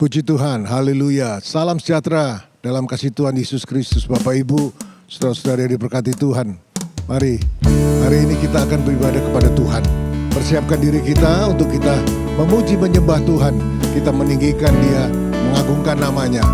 Puji Tuhan, haleluya. Salam sejahtera dalam kasih Tuhan Yesus Kristus. Bapak Ibu, saudara-saudara yang diberkati Tuhan. Mari, hari ini kita akan beribadah kepada Tuhan. Persiapkan diri kita untuk kita memuji menyembah Tuhan. Kita meninggikan Dia, mengagungkan namanya.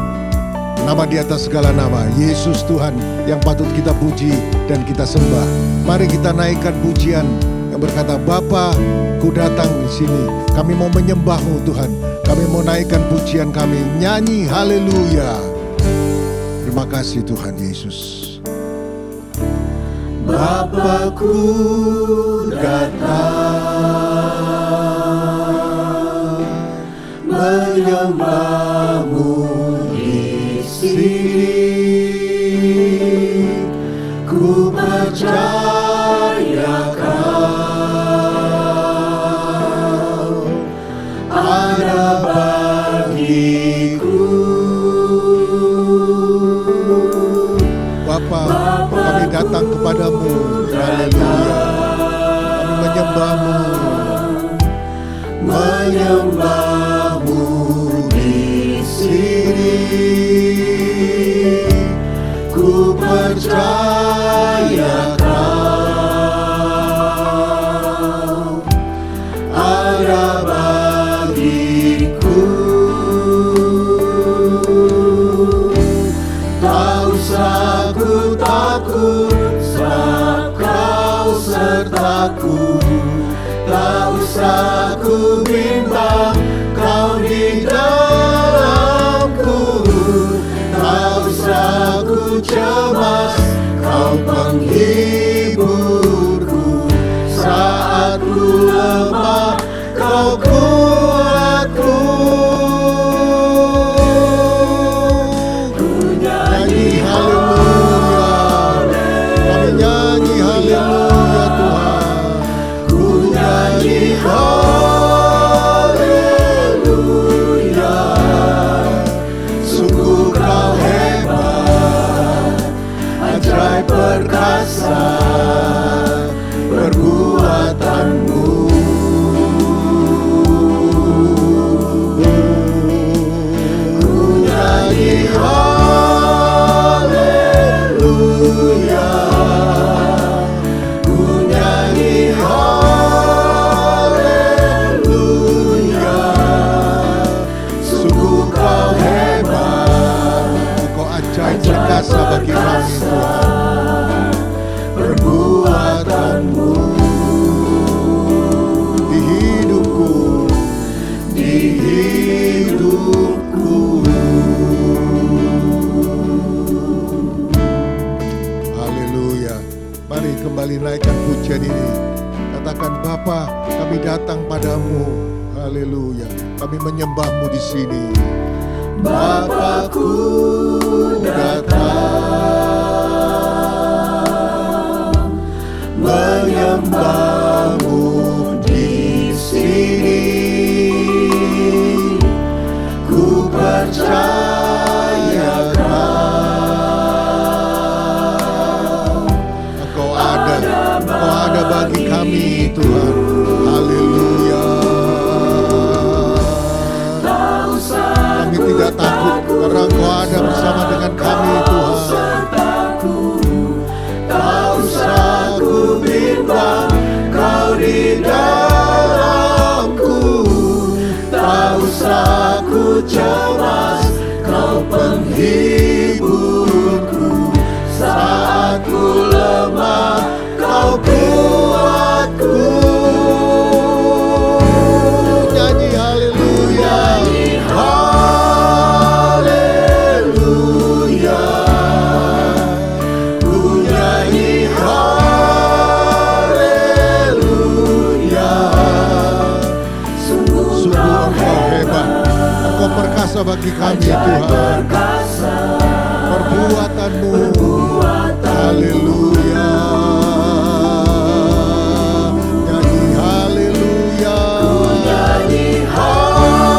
Nama di atas segala nama, Yesus Tuhan yang patut kita puji dan kita sembah. Mari kita naikkan pujian yang berkata, Bapa, ku datang di sini. Kami mau menyembah-Mu Tuhan. Kami mau naikkan pujian kami, nyanyi haleluya. Terima kasih Tuhan Yesus. Bapa-Ku datang menyembah-Mu di sini. Ku percaya Kau ada bagiku. Bapa, kami datang kepadamu, haleluya. Kami menyembah-Mu, menyembah-Mu di sini. Ku percaya Kau ada bagiku. Tak usah ku takut, sebab Kau sertaku. Tak usah ku bimbang, Kau di dalamku. Tak usah ku cemas, Kau penghiburku. Saat ku lemah, Kau kuatku. Ku nyanyi haleluya. Kami nyanyi haleluya Tuhan. Ku nyanyi haleluya. Sungguh Kau hebat, ajaib perkasa perbuatanmu. Ku nyanyi haleluya. Ku nyanyi haleluya. Sungguh Kau hebat, Kau ajaib perkasa bagi kami Tuhan. Perbuatanmu di hidupku, di hidupku. Haleluya. Mari kembali naikkan pujian ini. Katakan, Bapa, kami datang padamu. Haleluya. Kami menyembah-Mu di sini. Bapa-Ku datang menyembah-Mu di sini. Ku percaya Kau ada bagi kami Tuhan. Haleluya. Kami tidak takut karena Kau ada bersama dengan kami Tuhan. Tak usah ku bimbang, Kau di dalamku. Tak usah ku cemas, Kau penghiburku. Saat ku lemah, Kau kuatku. Nyanyi haleluya. Haleluya. Ku nyanyi haleluya. Sungguh Engkau hebat, Engkau perkasa bagi kami Tuhan. Perbuatanmu, haleluya. Nyanyi haleluya. Nyanyi haleluya.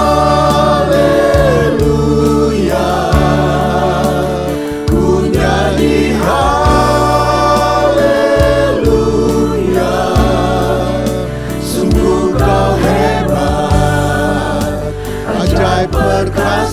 Ku nyanyi haleluya. Sungguh Kau hebat, ajaib perkasa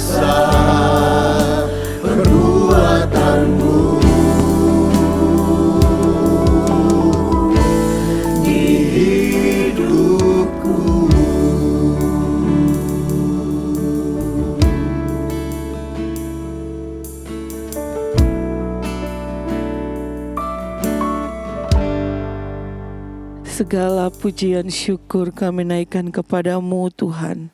Segala pujian syukur kami naikkan kepadamu Tuhan.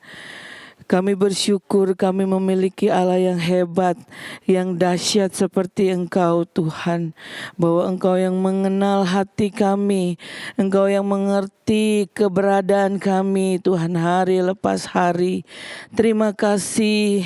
Kami bersyukur kami memiliki Allah yang hebat, yang dahsyat seperti Engkau Tuhan. Bahwa Engkau yang mengenal hati kami, Engkau yang mengerti keberadaan kami Tuhan hari lepas hari. Terima kasih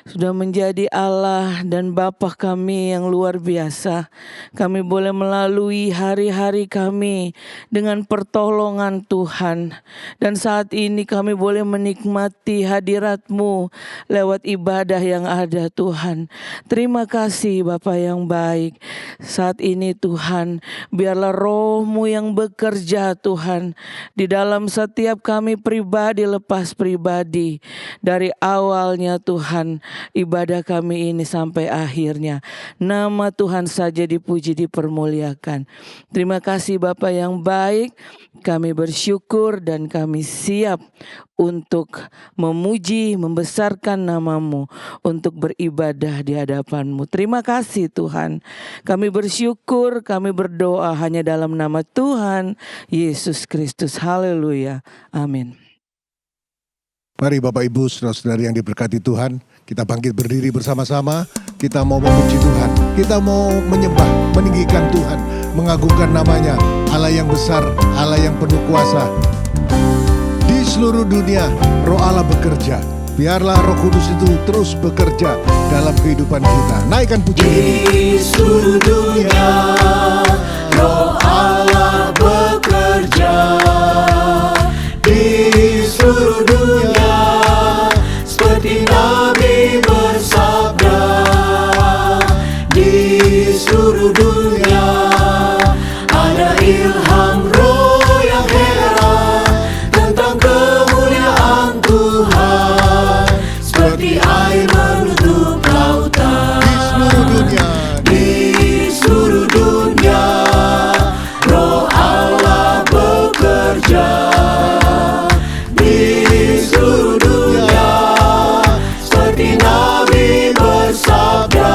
sudah menjadi Allah dan Bapa kami yang luar biasa. Kami boleh melalui hari-hari kami dengan pertolongan Tuhan. Dan saat ini kami boleh menikmati hadirat-Mu lewat ibadah yang ada Tuhan. Terima kasih Bapa yang baik. Saat ini Tuhan, biarlah Roh-Mu yang bekerja Tuhan di dalam setiap kami pribadi lepas pribadi. Dari awalnya Tuhan, ibadah kami ini sampai akhirnya. Nama Tuhan saja dipuji, dipermuliakan. Terima kasih Bapa yang baik. Kami bersyukur dan kami siap untuk memuji, membesarkan nama-Mu, untuk beribadah di hadapan-Mu. Terima kasih Tuhan. Kami bersyukur, kami berdoa hanya dalam nama Tuhan Yesus Kristus. Haleluya. Amin. Mari Bapak Ibu, saudara-saudari yang diberkati Tuhan, kita bangkit berdiri bersama-sama. Kita mau memuji Tuhan, kita mau menyembah, meninggikan Tuhan, mengagungkan namanya, Allah yang besar, Allah yang penuh kuasa. Di seluruh dunia Roh Allah bekerja. Biarlah Roh Kudus itu terus bekerja dalam kehidupan kita. Naikkan pujian ini. Di seluruh dunia Roh Allah bekerja. Di seluruh dunia seperti Nabi bersabda. Di seluruh dunia ada ilham Roh yang heran tentang kemuliaan Tuhan, seperti air menutup lautan. Di seluruh dunia Roh Allah bekerja. Di seluruh dunia seperti Nabi bersabda.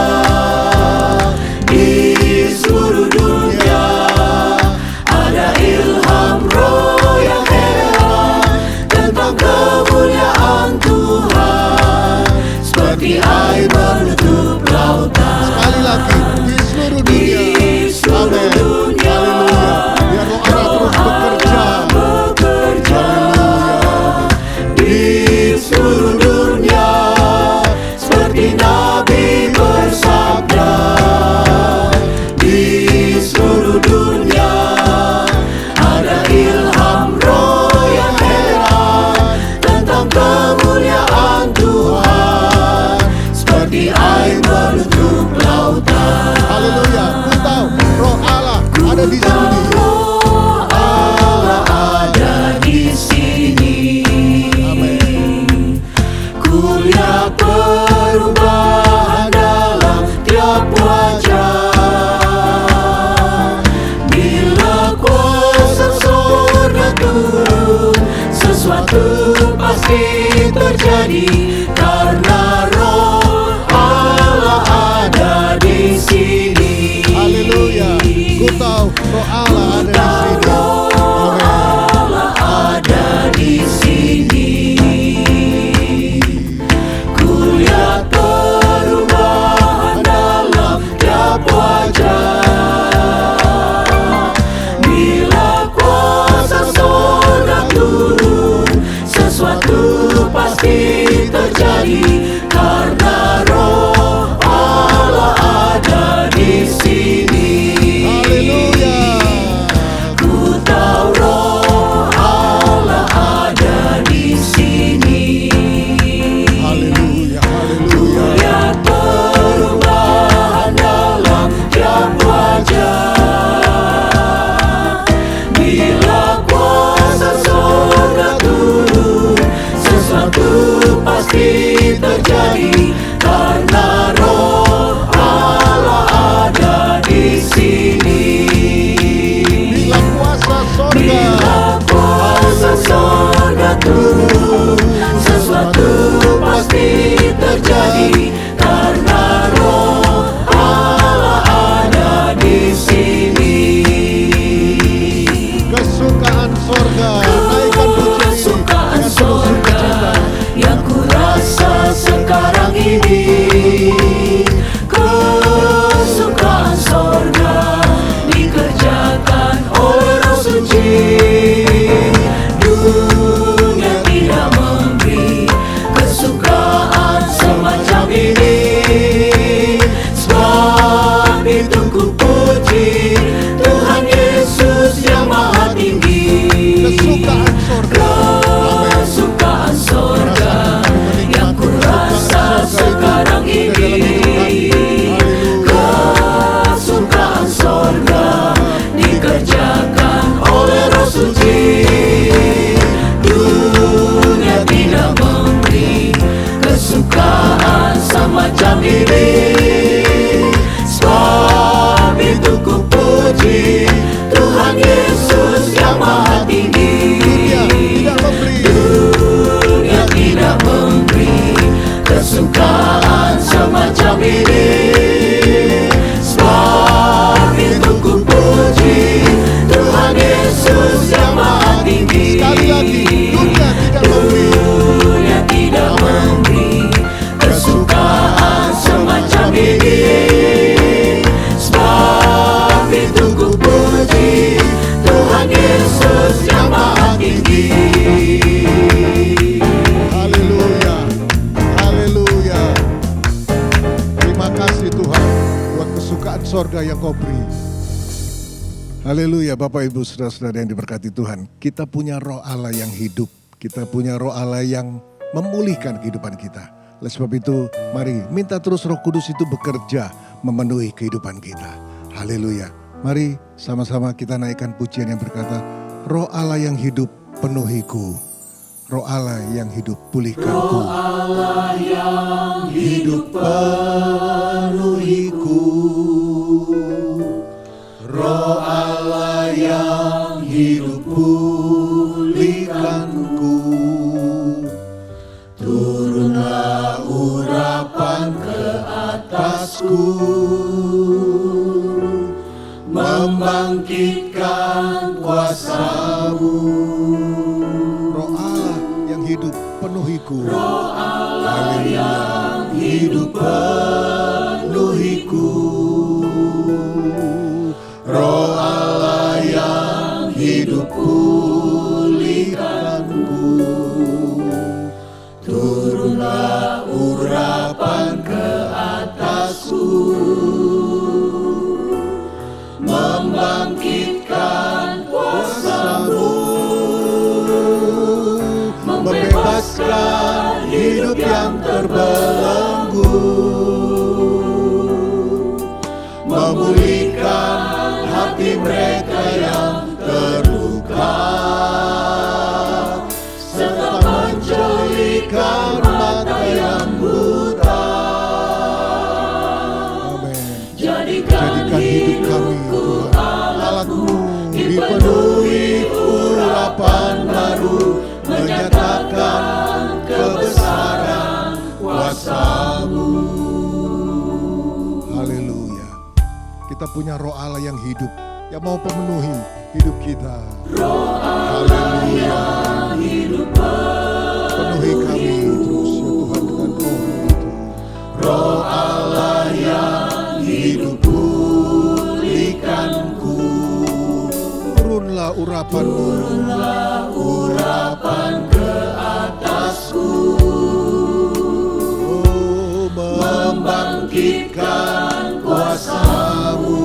Di seluruh dunia ada ilham Roh yang heran tentang kemuliaan Tuhan, seperti air menutup lautan. Sekali lagi, di seluruh dunia. Di seluruh dunia Biar Roh Allah terus bekerja. di seluruh dunia seperti Nabi bersabda. Di seluruh dunia ada ilham Roh yang heran tentang kemuliaan Tuhan, seperti air menutup lautan. Haleluya, ku tahu Roh Allah ada di sini. Roh Allah ada di sini. Ku lihat perubahan dalam tiap wajah. Bila kuasa surga turun, sesuatu pasti terjadi, karena Roh Allah ada di sini. Haleluya, ku tahu Roh Allah ada di sini. Allah ada di sini. Ku lihat perubahan dalam tiap wajah. Bila kuasa surga turun, sesuatu pasti terjadi, karena Roh Allah ada di sini. Haleluya. Ku tahu Roh Allah ada di sini. Haleluya, haleluya. Lihat perubahan dalam tiap wajah. Bila kuasa surga turun, sesuatu pasti terjadi, karena Roh Allah ada di sini. Bila kuasa sorga, Bila kuasa surga turun, sesuatu pasti terjadi, karena Roh Allah ada di sini. kesukaan sorga yang kau beri. Haleluya, Bapak Ibu saudara-saudara yang diberkati Tuhan. Kita punya roh Allah yang hidup. Kita punya roh Allah yang memulihkan kehidupan kita. Oleh sebab itu, mari minta terus Roh Kudus itu bekerja memenuhi kehidupan kita. Haleluya. Mari sama-sama kita naikkan pujian yang berkata, Roh Allah yang hidup penuhiku. Roh Allah yang hidup pulihkanku. Roh Allah yang hidup penuhiku. Roh Allah yang hidup pulihkanku. Turunlah urapan ke atasku, membangkitkan kuasa-Mu. Roh Allah yang hidup penuhiku. Roh Allah yang hidup penuhiku. Roh Allah yang hidup pulihkanku. Turunlah urapan ke atasku, membangkitkan kuasa-Mu, membebaskan hidup yang terbelenggu, memulihkan hati mereka yang terluka, serta menjelikan mata yang buta. Amin. Jadikan Jadikan hidup kami, Tuhan, alat-Mu dipenuhi urapan baru, menyatakan kebesaran kuasa-Mu. Haleluya. Kita punya roh Allah yang hidup, yang mau pemenuhi hidup kita. Haleluya. Penuhi kami terus ya Tuhan dengan roh itu. Roh Allah yang hidup pulihkanku. Turunlah urapan-Mu. Urapan ke atasku, Oh, membangkitkan kuasa-Mu.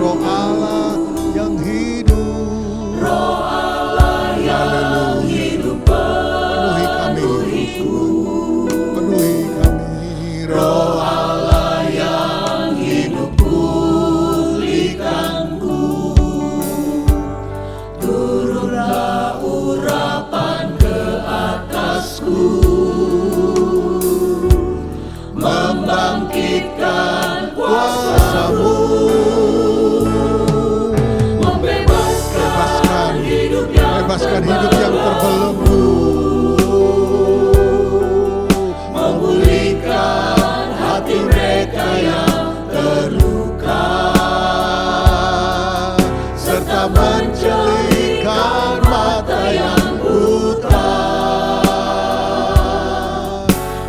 roh Allah yang hidup. Roh Allah yang hidup Penuhi kami terus Tuhan. Penuhi kami roh. Allah yang hidup pulihkanku. Turunlah urapan ke atasku, membangkitkan kuasa-Mu, membebaskan hidup yang terbelenggu, memulihkan hati mereka yang terluka, serta menjelikan mata yang buta.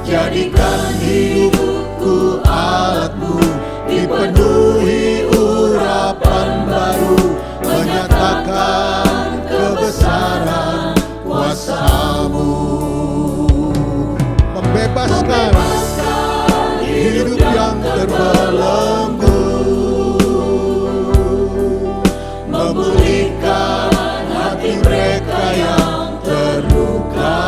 Jadikan hidupku alat-Mu, dipenuhi urapan baru, menyatakan kebesaran kuasa-Mu, membebaskan hidup yang terbelenggu, memulihkan hati mereka yang terluka,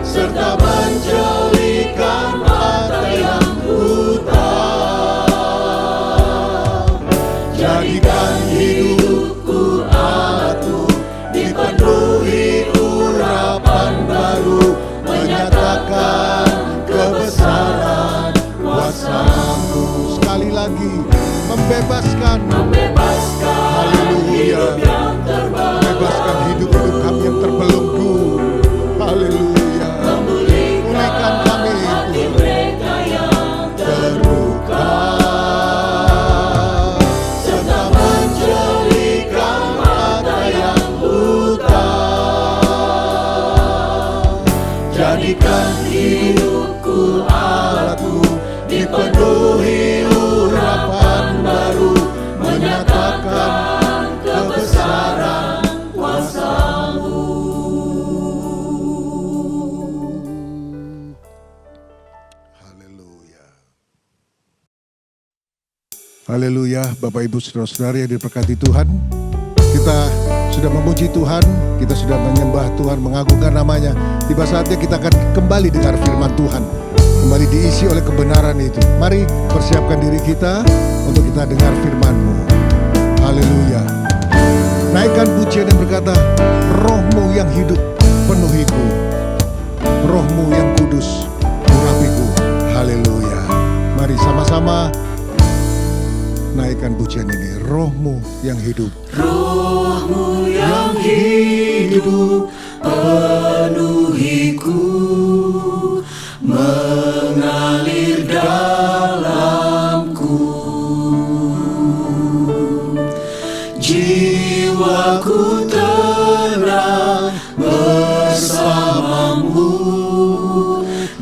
serta menjelikan mata yang buta. Jadikan hidupku alat-Mu, dipenuhi urapan baru, menyatakan kebesaran kuasa-Mu. sekali lagi membebaskan. Haleluya. Membebaskan hidup-hidup kami yang terbelenggu. Haleluya. Pulihkan kami Tuhan. Mereka yang terluka, serta menjelikan mata yang buta. Jadikan hidupku alat-Mu, dipenuhi urapan baru, menyatakan kebesaran kuasa-Mu. Haleluya. Haleluya, Bapak Ibu Saudara-saudari yang diberkati Tuhan. Kita sudah memuji Tuhan, kita sudah menyembah Tuhan, mengagungkan namanya. Tiba saatnya kita akan kembali dengar firman Tuhan, kembali diisi oleh kebenaran itu. Mari persiapkan diri kita untuk kita dengar firman-Mu. Haleluya. Naikkan pujian yang berkata, Roh-Mu yang hidup penuhiku, Roh-Mu yang kudus urapiku. Haleluya. Mari sama-sama naikkan pujian ini. Roh-Mu yang hidup, Roh-Mu yang hidup penuhiku, mengalir dalamku. Jiwaku tenang bersamamu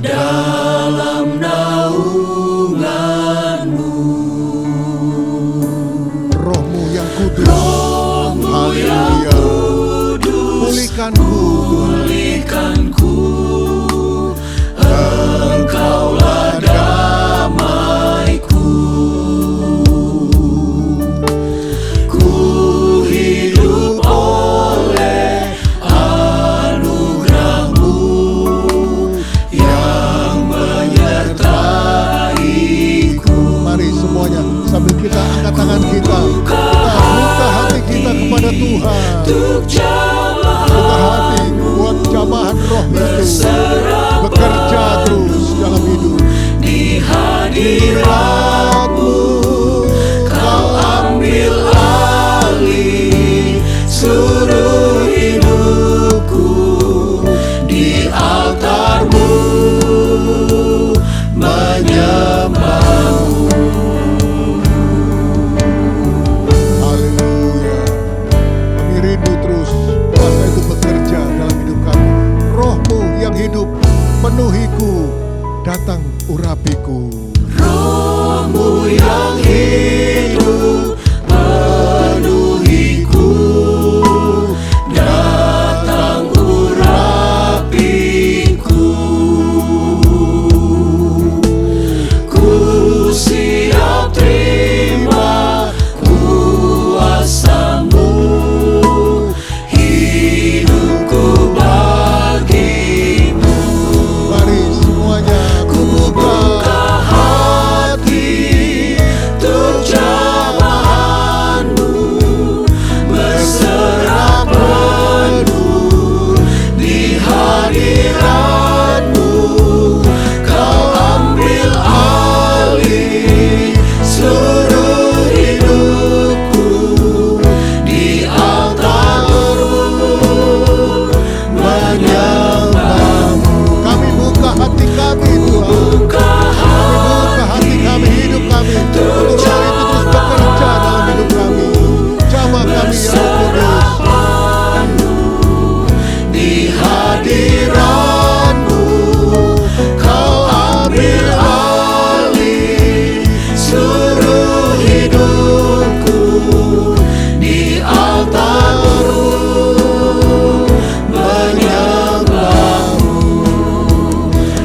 dalam naunganmu. Roh-Mu yang kudus, Roh-Mu yang kudus, pulihkanku Tuhan. pulihkanku. Engkaulah damaiku. Ku hidup oleh anugerah-Mu yang menyertaiku. Mari semuanya sambil kita angkat tangan kita buka hati kita kepada Tuhan. Untuk Buka hati buat jamahan roh itu bekerja terus dalam hidup. di hadirat-Mu, Kau ambil alih seluruh hidupku. Di altar-Mu menyembah-Mu. Haleluya. Kami rindu terus kuasa itu bekerja dalam hidup kami. Roh-Mu yang hidup penuhiku, datang urapiku. Roh-Mu yang hidup penuhiku, datang urapiku. Ku siap terima kuasa-Mu, hidupku bagi-Mu. Mari semuanya Buka hati untuk jamahan-Mu, berserah penuh di hadirat-Mu. Kau ambil alih seluruh hidupku. Di altar-Mu menyembah-Mu. kami buka hati kami Tuhan. Buka Buka hati kami, hidup kami, untuk roh itu terus bekerja dalam hidup kami. Jamaah kami yang kudus, di hadirat-Mu, Kau ambil alih seluruh hidupku. Di altar-Mu menyembah-Mu.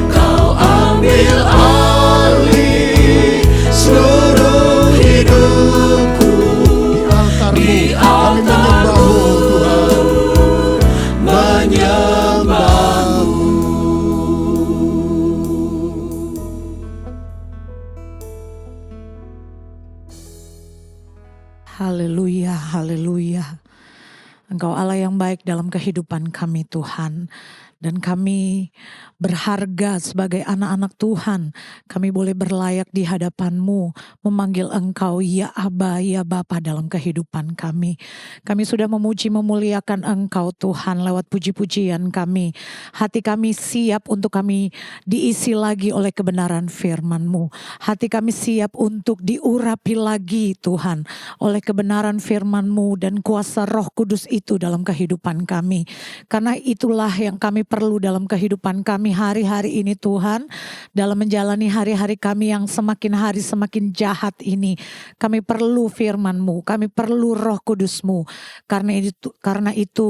Kau ambil alih seluruh hidupku. di altar-Mu kami menyembah-Mu Tuhan. Menyembah-Mu. Haleluya, haleluya. Engkau Allah yang baik dalam kehidupan kami Tuhan. Dan kami berharga sebagai anak-anak Tuhan. Kami boleh berlayak di hadapan-Mu, memanggil Engkau ya Aba, ya Bapa dalam kehidupan kami. Kami sudah memuji memuliakan Engkau Tuhan lewat puji-pujian kami. Hati kami siap untuk kami diisi lagi oleh kebenaran firman-Mu. Hati kami siap untuk diurapi lagi Tuhan oleh kebenaran firman-Mu dan kuasa Roh Kudus itu dalam kehidupan kehidupan kami. Karena itulah yang kami perlu dalam kehidupan kami hari-hari ini Tuhan. Dalam menjalani hari-hari kami yang semakin hari semakin jahat ini. Kami perlu firman-Mu, kami perlu Roh Kudus-Mu. Karena itu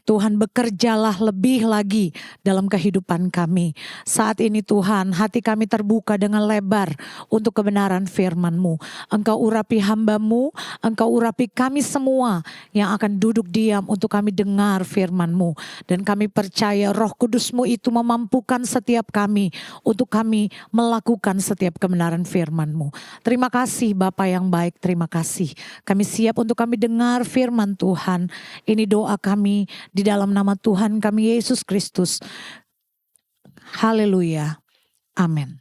Tuhan, bekerjalah lebih lagi dalam kehidupan kami. Saat ini Tuhan, hati kami terbuka dengan lebar untuk kebenaran firman-Mu. Engkau urapi hamba-Mu, Engkau urapi kami semua yang akan duduk diam untuk kami dengar firman-Mu. Dan kami percaya Roh Kudus-Mu itu memampukan setiap kami untuk kami melakukan setiap kebenaran firman-Mu. Terima kasih Bapa yang baik, terima kasih. Kami siap untuk kami dengar firman Tuhan. Ini doa kami di dalam nama Tuhan kami Yesus Kristus. Haleluya. Amin.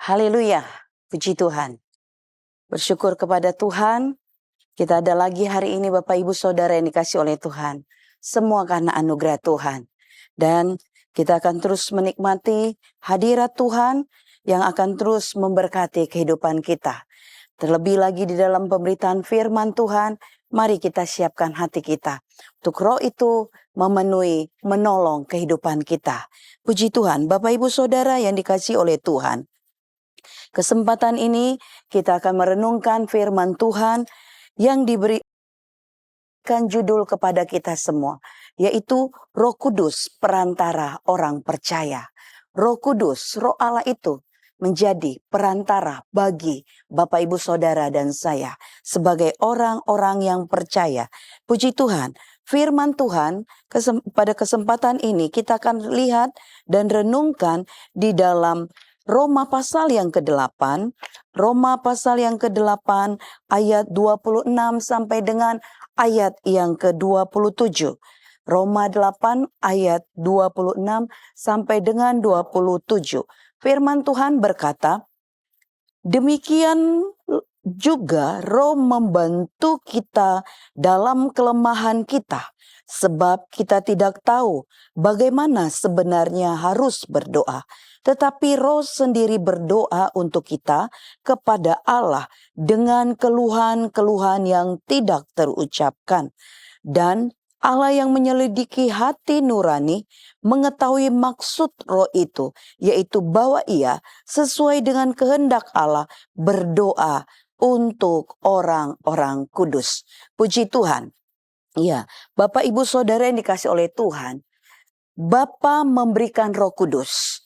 Haleluya, puji Tuhan. Bersyukur kepada Tuhan, kita ada lagi hari ini Bapak Ibu Saudara yang dikasih oleh Tuhan. Semua karena anugerah Tuhan. Dan kita akan terus menikmati hadirat Tuhan yang akan terus memberkati kehidupan kita. Terlebih lagi di dalam pemberitaan firman Tuhan, mari kita siapkan hati kita. Untuk Roh itu memenuhi, menolong kehidupan kita. Puji Tuhan, Bapak Ibu Saudara yang dikasih oleh Tuhan. Kesempatan ini kita akan merenungkan firman Tuhan yang diberikan judul kepada kita semua, yaitu Roh Kudus perantara orang percaya. Roh Kudus, Roh Allah itu menjadi perantara bagi Bapak Ibu Saudara dan saya sebagai orang-orang yang percaya. Puji Tuhan, firman Tuhan pada kesempatan ini kita akan lihat dan renungkan di dalam Roma pasal yang ke-8, Roma pasal yang ke-8 ayat 26 sampai dengan ayat yang ke-27. Roma 8 ayat 26 sampai dengan 27. Firman Tuhan berkata, demikian juga Roh membantu kita dalam kelemahan kita, sebab kita tidak tahu bagaimana sebenarnya harus berdoa. Tetapi Roh sendiri berdoa untuk kita kepada Allah dengan keluhan-keluhan yang tidak terucapkan. Dan Allah yang menyelidiki hati nurani mengetahui maksud Roh itu, yaitu bahwa Ia sesuai dengan kehendak Allah berdoa untuk orang-orang kudus. Puji Tuhan. Ya, Bapak Ibu Saudara yang dikasih oleh Tuhan, Bapa memberikan Roh Kudus.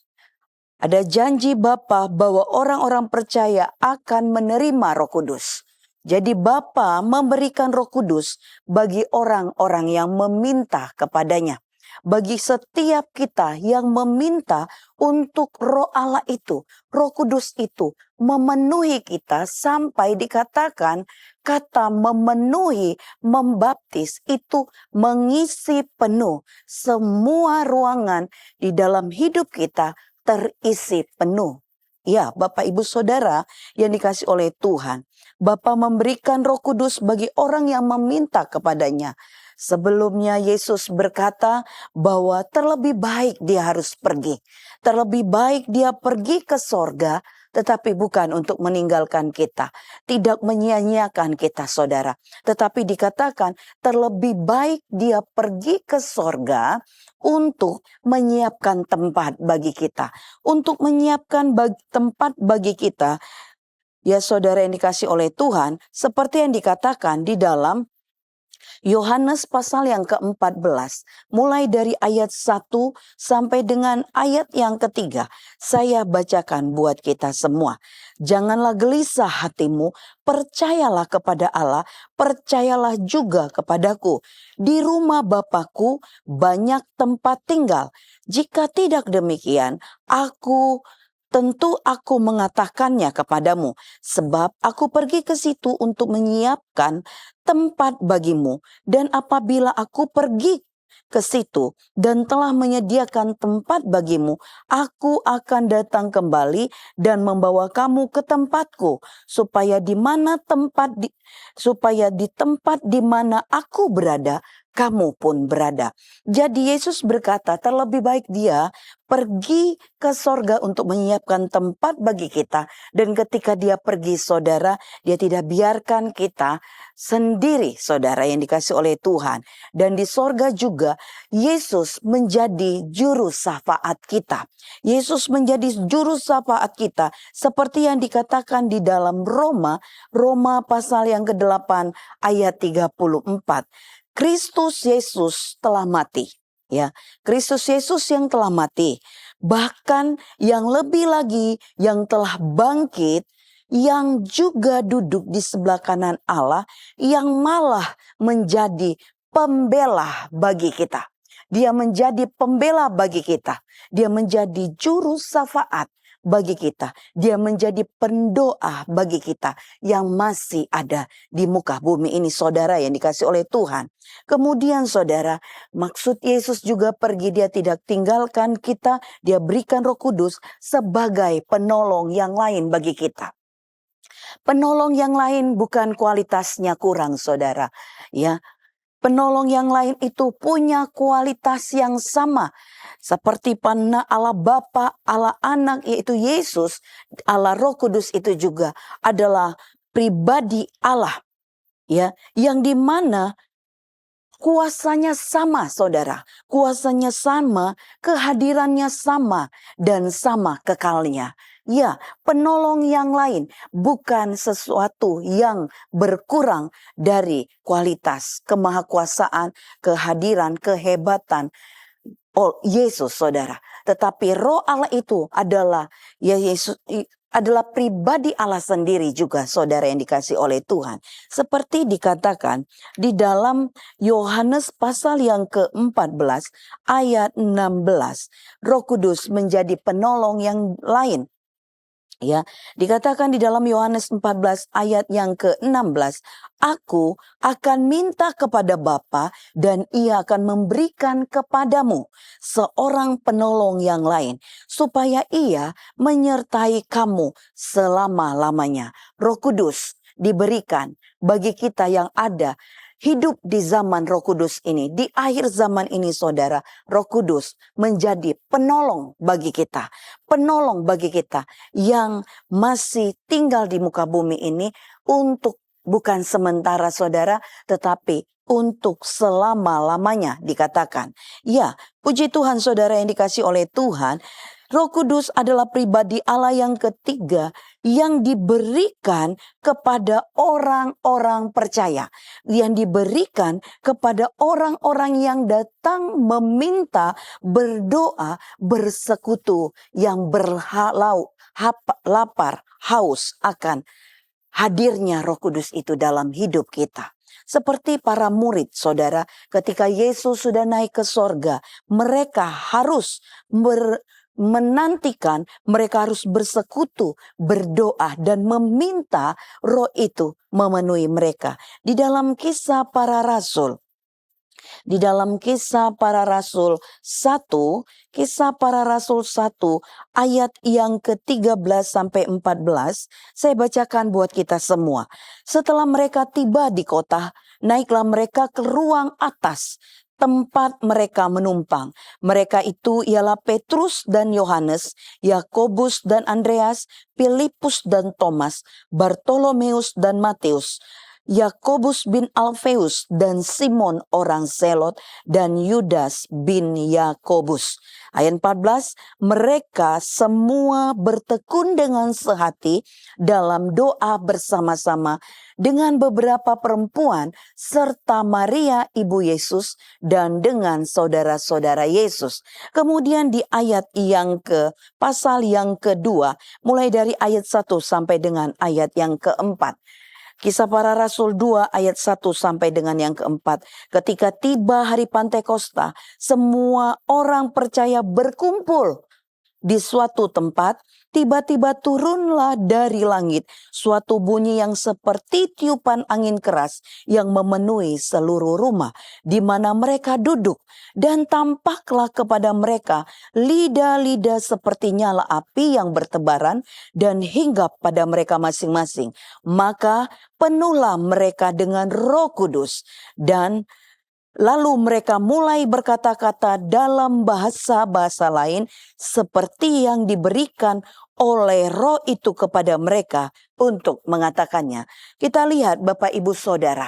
Ada janji Bapa bahwa orang-orang percaya akan menerima Roh Kudus. Jadi Bapa memberikan Roh Kudus bagi orang-orang yang meminta kepadanya. Bagi setiap kita yang meminta untuk Roh Allah itu, Roh Kudus itu memenuhi kita sampai dikatakan kata memenuhi, membaptis itu mengisi penuh semua ruangan di dalam hidup kita terisi penuh. Ya, Bapak Ibu Saudara yang dikasih oleh Tuhan, Bapa memberikan Roh Kudus bagi orang yang meminta kepadanya. Sebelumnya Yesus berkata bahwa terlebih baik dia harus pergi. Terlebih baik dia pergi ke sorga, tetapi bukan untuk meninggalkan kita. Tidak menyia-nyiakan kita saudara. Tetapi dikatakan terlebih baik dia pergi ke sorga untuk menyiapkan tempat bagi kita. Untuk menyiapkan tempat bagi kita. Ya saudara yang dikasih oleh Tuhan, seperti yang dikatakan di dalam Yohanes pasal yang ke-14, mulai dari ayat 1 sampai dengan ayat yang ketiga. Saya bacakan buat kita semua. Janganlah gelisah hatimu, percayalah kepada Allah, percayalah juga kepadaku. Di rumah Bapakku banyak tempat tinggal. Jika tidak demikian, tentu aku mengatakannya kepadamu, sebab aku pergi ke situ untuk menyiapkan tempat bagimu. Dan apabila aku pergi ke situ dan telah menyediakan tempat bagimu, aku akan datang kembali dan membawa kamu ke tempatku, supaya di tempat di mana aku berada, kamu pun berada. Jadi Yesus berkata, terlebih baik dia pergi ke sorga untuk menyiapkan tempat bagi kita. Dan ketika dia pergi, saudara, dia tidak biarkan kita sendiri, saudara yang dikasih oleh Tuhan. Dan di sorga juga Yesus menjadi juru syafaat kita. Yesus menjadi juru syafaat kita seperti yang dikatakan di dalam Roma pasal yang ke-8 ayat 34. Kristus Yesus telah mati. Ya, Kristus Yesus yang telah mati. Bahkan yang lebih lagi yang telah bangkit, yang juga duduk di sebelah kanan Allah, yang malah menjadi pembela bagi kita. Dia menjadi pembela bagi kita. Dia menjadi juru syafaat bagi kita. Dia menjadi pendoa bagi kita yang masih ada di muka bumi ini, saudara yang dikasih oleh Tuhan. Kemudian saudara, maksud Yesus juga pergi, dia tidak tinggalkan kita, dia berikan Roh Kudus sebagai penolong yang lain bagi kita. Penolong yang lain bukan kualitasnya kurang, saudara. Ya, penolong yang lain itu punya kualitas yang sama. Seperti mana Allah Bapa, Allah Anak, yaitu Yesus, Allah Roh Kudus itu juga adalah pribadi Allah. Ya, yang dimana kuasanya sama, saudara. Kuasanya sama, kehadirannya sama, dan sama kekalnya. Ya, penolong yang lain bukan sesuatu yang berkurang dari kualitas, kemahakuasaan, kehadiran, kehebatan Yesus, saudara. Tetapi Roh Allah itu adalah Yesus adalah pribadi Allah sendiri juga, saudara yang dikasih oleh Tuhan. Seperti dikatakan di dalam Yohanes pasal yang ke-14 ayat 16. Roh Kudus menjadi penolong yang lain. Ya, dikatakan di dalam Yohanes 14 ayat yang ke-16, aku akan minta kepada Bapa dan ia akan memberikan kepadamu seorang penolong yang lain, supaya ia menyertai kamu selama-lamanya. Roh Kudus diberikan bagi kita yang ada hidup di zaman Roh Kudus ini, di akhir zaman ini, saudara. Roh Kudus menjadi penolong bagi kita. Penolong bagi kita yang masih tinggal di muka bumi ini untuk bukan sementara, saudara, tetapi untuk selama-lamanya dikatakan. Ya, puji Tuhan, saudara yang dikasih oleh Tuhan. Roh Kudus adalah pribadi Allah yang ketiga yang diberikan kepada orang-orang percaya. Yang diberikan kepada orang-orang yang datang meminta, berdoa, bersekutu, yang lapar, haus akan hadirnya Roh Kudus itu dalam hidup kita. Seperti para murid, saudara, ketika Yesus sudah naik ke sorga, mereka harus menantikan, mereka harus bersekutu, berdoa, dan meminta Roh itu memenuhi mereka. Di dalam Kisah Para Rasul, Kisah Para Rasul 1 ayat yang ke-13 sampai 14, saya bacakan buat kita semua. Setelah mereka tiba di kota, naiklah mereka ke ruang atas, tempat mereka menumpang. Mereka itu ialah Petrus dan Yohanes, Yakobus dan Andreas, Filipus dan Thomas, Bartolomeus dan Matius, Yakobus bin Alfeus dan Simon orang Zelot, dan Yudas bin Yakobus. Ayat 14, mereka semua bertekun dengan sehati dalam doa bersama-sama dengan beberapa perempuan serta Maria ibu Yesus dan dengan saudara-saudara Yesus. Kemudian di ayat yang pasal yang kedua, mulai dari ayat 1 sampai dengan ayat yang keempat. Kisah Para Rasul 2 ayat 1 sampai dengan yang keempat. Ketika tiba hari Pantekosta, semua orang percaya berkumpul di suatu tempat, tiba-tiba turunlah dari langit suatu bunyi yang seperti tiupan angin keras yang memenuhi seluruh rumah di mana mereka duduk. Dan tampaklah kepada mereka lidah-lidah seperti nyala api yang bertebaran dan hinggap pada mereka masing-masing. Maka penuhlah mereka dengan Roh Kudus, dan lalu mereka mulai berkata-kata dalam bahasa-bahasa lain seperti yang diberikan oleh Roh itu kepada mereka untuk mengatakannya. Kita lihat Bapak Ibu Saudara,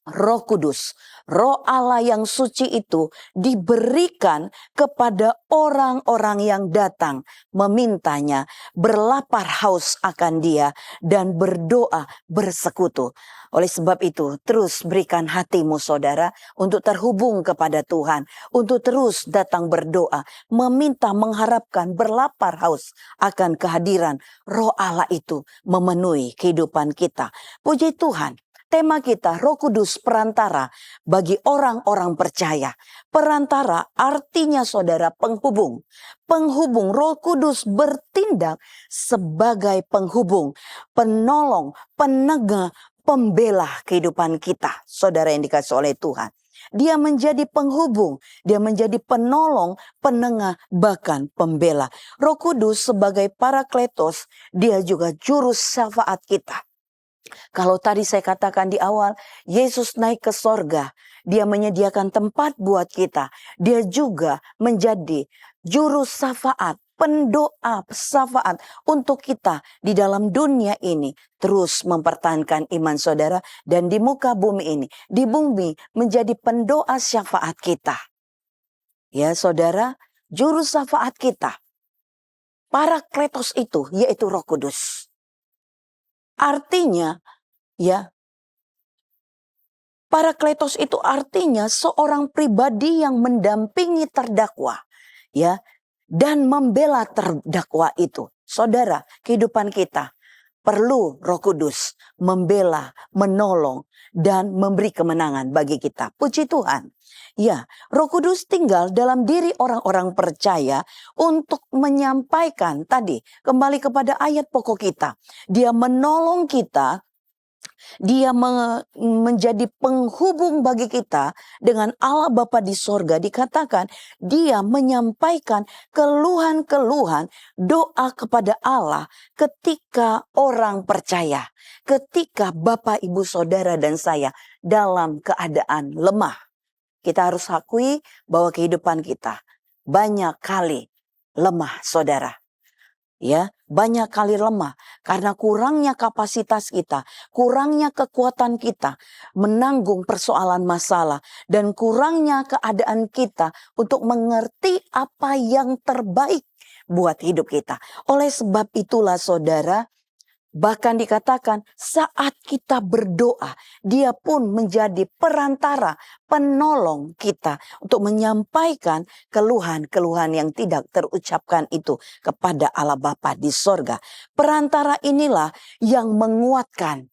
Roh Kudus, Roh Allah yang suci itu diberikan kepada orang-orang yang datang memintanya, berlapar haus akan Dia, dan berdoa bersekutu. Oleh sebab itu, terus berikan hatimu saudara untuk terhubung kepada Tuhan, untuk terus datang berdoa, meminta, mengharapkan, berlapar haus akan kehadiran Roh Allah itu memenuhi kehidupan kita. Puji Tuhan. Tema kita Roh Kudus perantara bagi orang-orang percaya. Perantara artinya saudara penghubung. Penghubung, Roh Kudus bertindak sebagai penghubung, penolong, penengah, pembela kehidupan kita. Saudara yang dikasihi oleh Tuhan. Dia menjadi penghubung, dia menjadi penolong, penengah, bahkan pembela. Roh Kudus sebagai Parakletos, dia juga juru syafaat kita. Kalau tadi saya katakan di awal, Yesus naik ke sorga, dia menyediakan tempat buat kita. Dia juga menjadi juru syafaat, pendoa syafaat untuk kita di dalam dunia ini. Terus mempertahankan iman saudara, dan di muka bumi ini, di bumi menjadi pendoa syafaat kita. Ya saudara, juru syafaat kita, Parakletos itu, yaitu Roh Kudus. Artinya, ya, Parakletos itu artinya seorang pribadi yang mendampingi terdakwa, ya, dan membela terdakwa itu. Saudara, kehidupan kita perlu Roh Kudus membela, menolong, dan memberi kemenangan bagi kita. Puji Tuhan. Ya, Roh Kudus tinggal dalam diri orang-orang percaya untuk menyampaikan tadi, kembali kepada ayat pokok kita. Dia menolong kita, dia menjadi penghubung bagi kita dengan Allah Bapa di sorga. Dikatakan dia menyampaikan keluhan-keluhan doa kepada Allah ketika orang percaya. Ketika Bapak, Ibu, Saudara, dan saya dalam keadaan lemah. Kita harus akui bahwa kehidupan kita banyak kali lemah saudara. Ya, banyak kali lemah karena kurangnya kapasitas kita, kurangnya kekuatan kita menanggung persoalan masalah, dan kurangnya keadaan kita untuk mengerti apa yang terbaik buat hidup kita. Oleh sebab itulah saudara, bahkan dikatakan saat kita berdoa, dia pun menjadi perantara, penolong kita untuk menyampaikan keluhan-keluhan yang tidak terucapkan itu kepada Allah Bapa di sorga. Perantara inilah yang menguatkan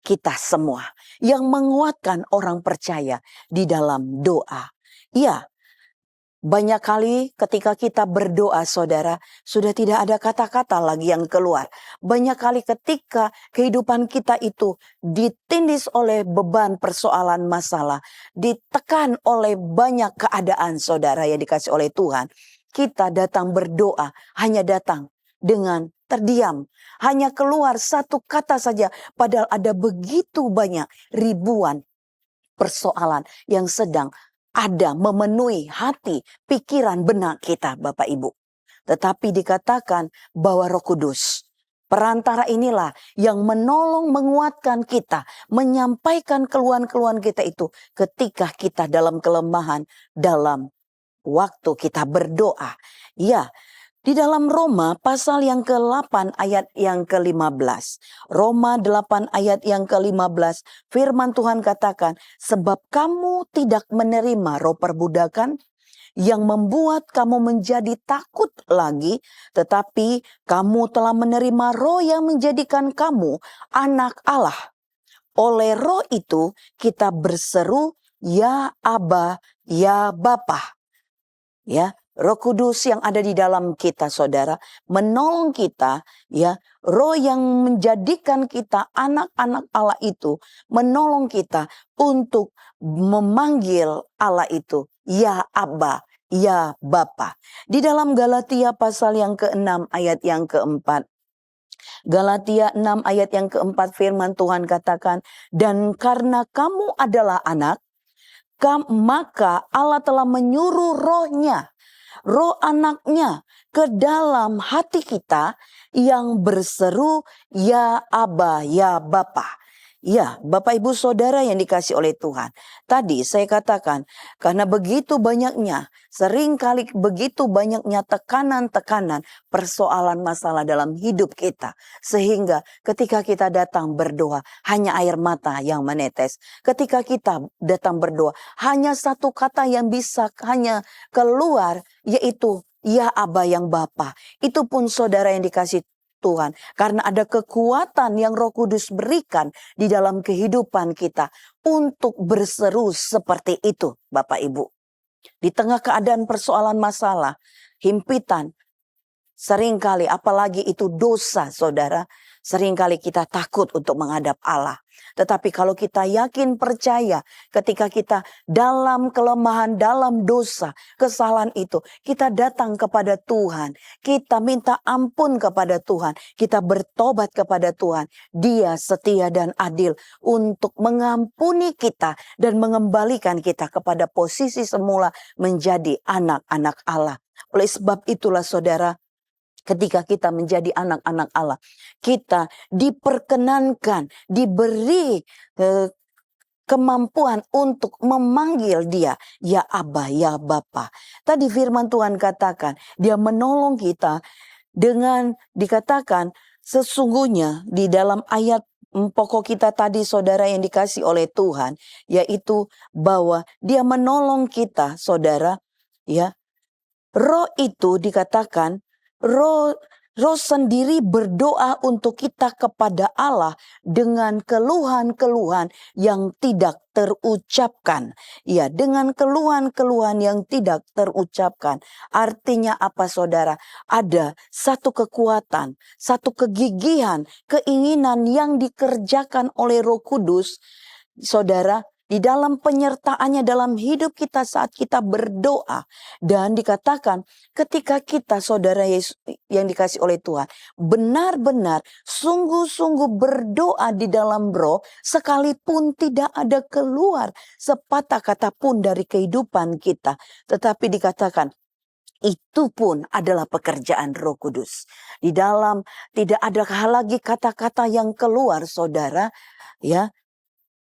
kita semua, yang menguatkan orang percaya di dalam doa. Ya, banyak kali ketika kita berdoa saudara, sudah tidak ada kata-kata lagi yang keluar. Banyak kali ketika kehidupan kita itu ditindis oleh beban persoalan masalah, ditekan oleh banyak keadaan saudara yang dikasih oleh Tuhan. Kita datang berdoa, hanya datang dengan terdiam. Hanya keluar satu kata saja, padahal ada begitu banyak ribuan persoalan yang sedang ada memenuhi hati, pikiran, benak kita Bapak Ibu. Tetapi dikatakan bahwa Roh Kudus, perantara inilah yang menolong, menguatkan kita, menyampaikan keluhan-keluhan kita itu ketika kita dalam kelemahan, dalam waktu kita berdoa. Ya, di dalam Roma pasal yang ke-8 ayat yang ke-15. Roma 8 ayat yang ke-15. Firman Tuhan katakan, sebab kamu tidak menerima roh perbudakan yang membuat kamu menjadi takut lagi, tetapi kamu telah menerima roh yang menjadikan kamu anak Allah. Oleh roh itu kita berseru, ya Aba, ya Bapa. Ya, Roh Kudus yang ada di dalam kita, saudara, menolong kita, ya. Roh yang menjadikan kita anak-anak Allah itu menolong kita untuk memanggil Allah itu, ya Abba, ya Bapa. Di dalam Galatia pasal yang ke-6 ayat yang keempat. Galatia 6 ayat yang keempat, firman Tuhan katakan, dan karena kamu adalah anak, maka Allah telah menyuruh rohnya, roh anaknya ke dalam hati kita yang berseru, ya Aba, ya Bapa. Ya, Bapak Ibu Saudara yang dikasih oleh Tuhan. Tadi saya katakan, karena begitu banyaknya, seringkali begitu banyaknya tekanan-tekanan, persoalan masalah dalam hidup kita. Sehingga ketika kita datang berdoa, hanya air mata yang menetes. Ketika kita datang berdoa, hanya satu kata yang bisa hanya keluar, yaitu ya Aba yang Bapa. Itu pun saudara yang dikasih Tuhan, karena ada kekuatan yang Roh Kudus berikan di dalam kehidupan kita untuk berseru seperti itu, Bapak Ibu. Di tengah keadaan persoalan masalah, himpitan, seringkali apalagi itu dosa, saudara, seringkali kita takut untuk menghadap Allah. Tetapi kalau kita yakin percaya ketika kita dalam kelemahan, dalam dosa, kesalahan itu, kita datang kepada Tuhan. Kita minta ampun kepada Tuhan. Kita bertobat kepada Tuhan. Dia setia dan adil untuk mengampuni kita dan mengembalikan kita kepada posisi semula menjadi anak-anak Allah. Oleh sebab itulah saudara, ketika kita menjadi anak-anak Allah, kita diperkenankan, diberi kemampuan untuk memanggil Dia, ya Abba, ya Bapa. Tadi firman Tuhan katakan, Dia menolong kita dengan dikatakan sesungguhnya di dalam ayat pokok kita tadi, saudara yang dikasih oleh Tuhan, yaitu bahwa Dia menolong kita, saudara, ya. Roh itu dikatakan, Roh sendiri berdoa untuk kita kepada Allah dengan keluhan-keluhan yang tidak terucapkan. Ya, dengan keluhan-keluhan yang tidak terucapkan. Artinya apa, saudara? Ada satu kekuatan, satu kegigihan, keinginan yang dikerjakan oleh Roh Kudus, saudara, di dalam penyertaannya dalam hidup kita saat kita berdoa. Dan dikatakan ketika kita, saudara Yesus yang dikasih oleh Tuhan, benar-benar sungguh-sungguh berdoa di dalam roh, sekalipun tidak ada keluar sepatah kata pun dari kehidupan kita. Tetapi dikatakan itu pun adalah pekerjaan Roh Kudus. Di dalam tidak ada lagi kata-kata yang keluar, saudara, ya.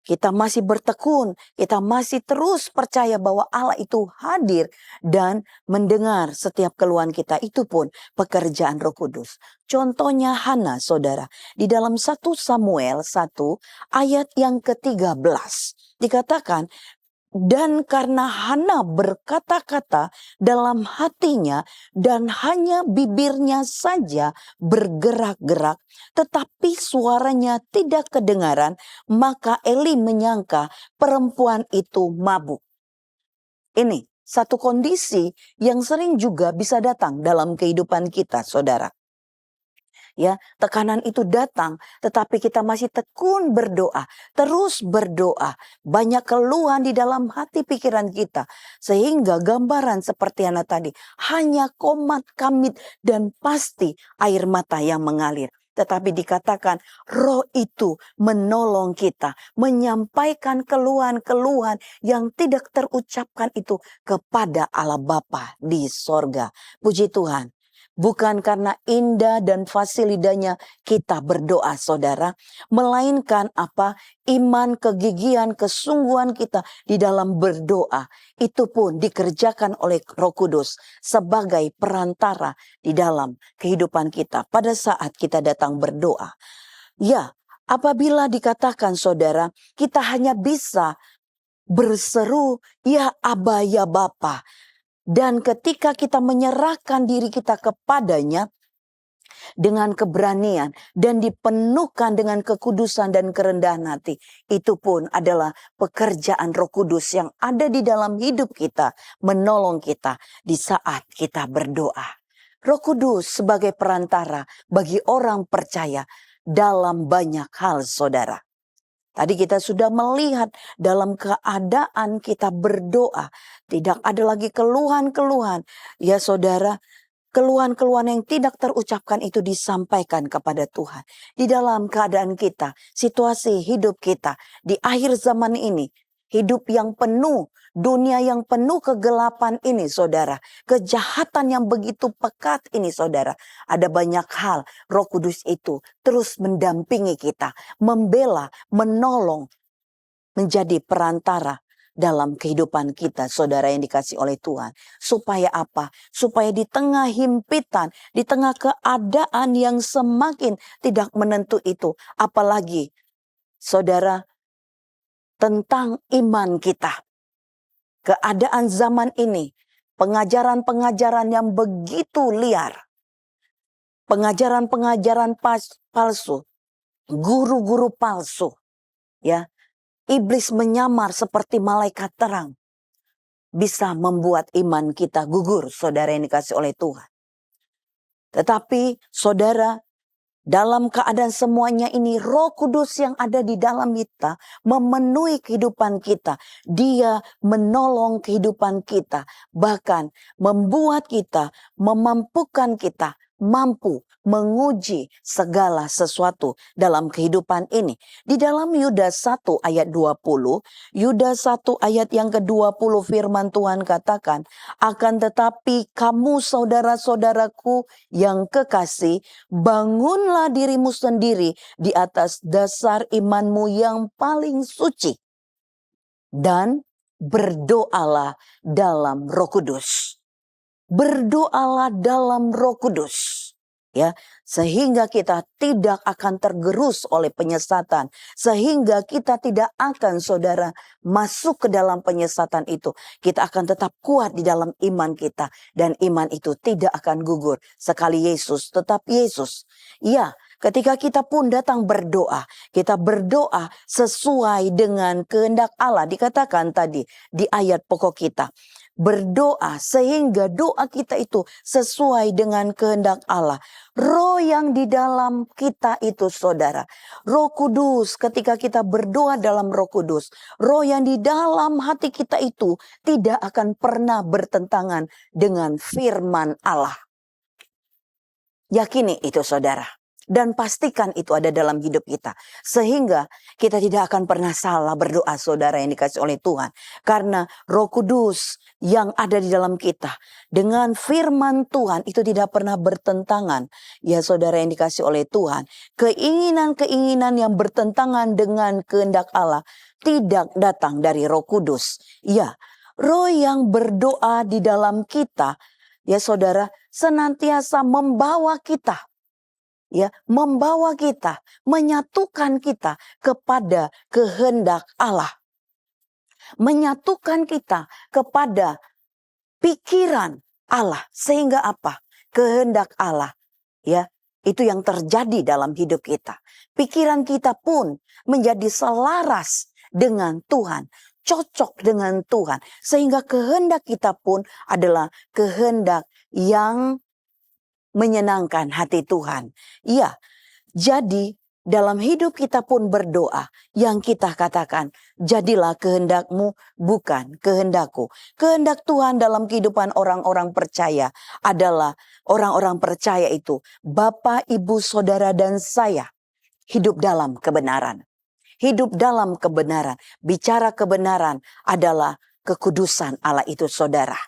Kita masih bertekun, kita masih terus percaya bahwa Allah itu hadir dan mendengar setiap keluhan kita. Itu pun pekerjaan Roh Kudus. Contohnya Hana, saudara. Di dalam 1 Samuel 1 ayat yang ke-13 dikatakan, dan karena Hana berkata-kata dalam hatinya dan hanya bibirnya saja bergerak-gerak, tetapi suaranya tidak kedengaran, maka Eli menyangka perempuan itu mabuk. Ini satu kondisi yang sering juga bisa datang dalam kehidupan kita, saudara. Ya, tekanan itu datang, tetapi kita masih tekun berdoa, terus berdoa, banyak keluhan di dalam hati pikiran kita, sehingga gambaran seperti anak tadi, hanya komat kamit dan pasti air mata yang mengalir. Tetapi dikatakan roh itu menolong kita, menyampaikan keluhan-keluhan yang tidak terucapkan itu kepada Allah Bapa di sorga. Puji Tuhan. Bukan karena indah dan fasih lidahnya kita berdoa, saudara. Melainkan apa? Iman, kegigihan, kesungguhan kita di dalam berdoa. Itu pun dikerjakan oleh Roh Kudus sebagai perantara di dalam kehidupan kita pada saat kita datang berdoa. Ya, apabila dikatakan, saudara, kita hanya bisa berseru, ya Aba, ya Bapa. Dan ketika kita menyerahkan diri kita kepadanya, dengan keberanian dan dipenuhkan dengan kekudusan dan kerendahan hati. Itu pun adalah pekerjaan Roh Kudus yang ada di dalam hidup kita, menolong kita di saat kita berdoa. Roh Kudus sebagai perantara bagi orang percaya dalam banyak hal, saudara. Tadi kita sudah melihat dalam keadaan kita berdoa, tidak ada lagi keluhan-keluhan. Ya saudara, keluhan-keluhan yang tidak terucapkan itu disampaikan kepada Tuhan. Di dalam keadaan kita, situasi hidup kita di akhir zaman ini, hidup yang penuh, dunia yang penuh kegelapan ini, saudara. Kejahatan yang begitu pekat ini, saudara. Ada banyak hal Roh Kudus itu terus mendampingi kita, membela, menolong, menjadi perantara dalam kehidupan kita, saudara yang dikasih oleh Tuhan. Supaya apa? Supaya di tengah himpitan, di tengah keadaan yang semakin tidak menentu itu, apalagi, saudara, tentang iman kita. Keadaan zaman ini, pengajaran-pengajaran yang begitu liar, pengajaran-pengajaran palsu, guru-guru palsu, ya, iblis menyamar seperti malaikat terang, bisa membuat iman kita gugur, saudara yang dikasih oleh Tuhan. Tetapi saudara, dalam keadaan semuanya ini, Roh Kudus yang ada di dalam kita memenuhi kehidupan kita. Dia menolong kehidupan kita, bahkan membuat kita, memampukan kita mampu menguji segala sesuatu dalam kehidupan ini. Di dalam Yudas 1 ayat 20, Yudas 1 ayat yang ke-20 firman Tuhan katakan, akan tetapi kamu saudara-saudaraku yang kekasih, bangunlah dirimu sendiri di atas dasar imanmu yang paling suci. Dan berdoalah dalam Roh Kudus. Berdoalah dalam Roh Kudus, ya, sehingga kita tidak akan tergerus oleh penyesatan, sehingga kita tidak akan, saudara, masuk ke dalam penyesatan itu. Kita akan tetap kuat di dalam iman kita, dan iman itu tidak akan gugur. Sekali Yesus, tetap Yesus. Ya, ketika kita pun datang berdoa, kita berdoa sesuai dengan kehendak Allah. Dikatakan tadi di ayat pokok kita, berdoa sehingga doa kita itu sesuai dengan kehendak Allah. Roh yang di dalam kita itu, saudara, Roh Kudus, ketika kita berdoa dalam Roh Kudus, roh yang di dalam hati kita itu tidak akan pernah bertentangan dengan firman Allah. Yakini itu, saudara. Dan pastikan itu ada dalam hidup kita. Sehingga kita tidak akan pernah salah berdoa, saudara yang dikasih oleh Tuhan. Karena Roh Kudus yang ada di dalam kita dengan firman Tuhan itu tidak pernah bertentangan. Ya saudara yang dikasih oleh Tuhan. Keinginan-keinginan yang bertentangan dengan kehendak Allah tidak datang dari Roh Kudus. Ya, roh yang berdoa di dalam kita, ya saudara, senantiasa membawa kita. Ya, membawa kita, menyatukan kita kepada kehendak Allah. Menyatukan kita kepada pikiran Allah. Sehingga apa? Kehendak Allah. Ya, itu yang terjadi dalam hidup kita. Pikiran kita pun menjadi selaras dengan Tuhan. Cocok dengan Tuhan. Sehingga kehendak kita pun adalah kehendak yang menyenangkan hati Tuhan. Iya, jadi dalam hidup kita pun berdoa. Yang kita katakan, jadilah kehendakmu bukan kehendakku. Kehendak Tuhan dalam kehidupan orang-orang percaya adalah orang-orang percaya itu, Bapak, Ibu, Saudara, dan saya hidup dalam kebenaran. Hidup dalam kebenaran. Bicara kebenaran adalah kekudusan Allah itu, saudara.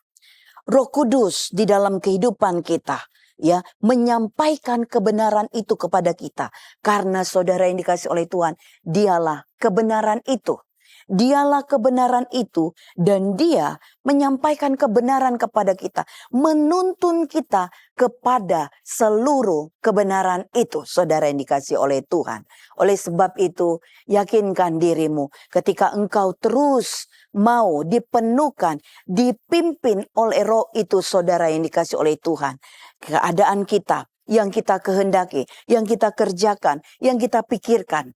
Roh Kudus di dalam kehidupan kita, ya, menyampaikan kebenaran itu kepada kita. Karena saudara yang dikasih oleh Tuhan, dialah kebenaran itu. Dialah kebenaran itu, dan dia menyampaikan kebenaran kepada kita. Menuntun kita kepada seluruh kebenaran itu, saudara yang dikasih oleh Tuhan. Oleh sebab itu, yakinkan dirimu ketika engkau terus mau dipenuhkan, dipimpin oleh roh itu, saudara yang dikasih oleh Tuhan. Keadaan kita yang kita kehendaki, yang kita kerjakan, yang kita pikirkan